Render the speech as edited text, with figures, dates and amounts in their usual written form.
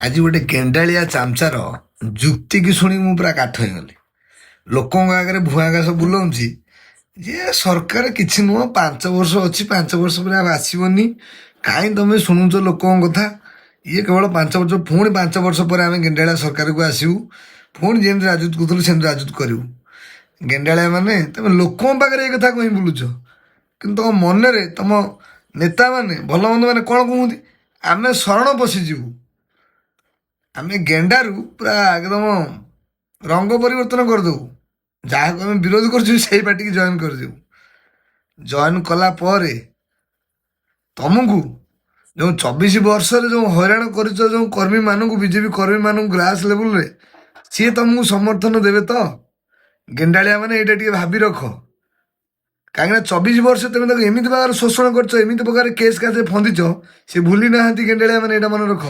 ଆଜି ଗୋଟେ ଗେଣ୍ଡାଳିଆ ଚାମଚାର ଯୁକ୍ତିକି ଶୁଣି ମୁଁ ପୁରା କାଠ ହେଇଗଲି। ଲୋକଙ୍କ ଆଗରେ ଭୁଆଁ ଘାସ ବୁଲଉଛି ଯେ ସରକାର କିଛି ନୁହଁ, 5 ବର୍ଷ ଅଛି, 5 ବର୍ଷ ପରେ ଆଉ ଆସିବନି, କାହିଁ ତମେ ଶୁଣୁଛ ଲୋକଙ୍କ କଥା? ଇଏ କେବଳ 5 ବର୍ଷ, ପୁଣି 5 ବର୍ଷ ପରେ ଆମେ ଗେଣ୍ଡାଳିଆ ସରକାରକୁ ଆସିବୁ, ପୁଣି ଯେମିତି ରାଜୁତ କରୁଥିଲୁ ସେମିତି ରାଜୁତ କରିବୁ। ଗେଣ୍ଡାଳିଆ ମାନେ ତମେ ଲୋକଙ୍କ ପାଖରେ ଏ କଥା କହିଁ ବୁଲୁଛ, କିନ୍ତୁ ତମ ମନରେ ତମ ନେତାମାନେ ଭଲ ମନ୍ଦ ମାନେ କ'ଣ କୁହନ୍ତି? ଆମେ ଶରଣ ପଶିଯିବୁ, ଆମେ ଗେଣ୍ଡାରୁ ପୁରା ଏକଦମ ରଙ୍ଗ ପରିବର୍ତ୍ତନ କରିଦେବୁ, ଯାହାକୁ ଆମେ ବିରୋଧ କରୁଛୁ ସେଇ ପାର୍ଟିକି ଜଏନ୍ କରିଦେବୁ। ଜଏନ୍ କଲା ପରେ ତମକୁ ଯେଉଁ 24 ବର୍ଷରେ ଯେଉଁ ହଇରାଣ କରିଛ ଯେଉଁ କର୍ମୀମାନଙ୍କୁ, ବିଜେପି କର୍ମୀମାନଙ୍କୁ ଗ୍ରାସ ଲେବୁଲରେ, ସିଏ ତମକୁ ସମର୍ଥନ ଦେବେ ତ? ଗେଣ୍ଡାଳିଆ ମାନେ ଏଇଟା ଟିକେ ଭାବି ରଖ, କାହିଁକିନା 24 ବର୍ଷ ତମେ ତାକୁ ଏମିତି ପ୍ରକାର ଶୋଷଣ କରିଛ, ଏମିତି ପ୍ରକାର କେସ୍ କାସରେ ଫନ୍ଦିଛ, ସେ ଭୁଲି ନାହାନ୍ତି ଗେଣ୍ଡାଳିଆ ମାନେ, ଏଇଟା ମନେ ରଖ।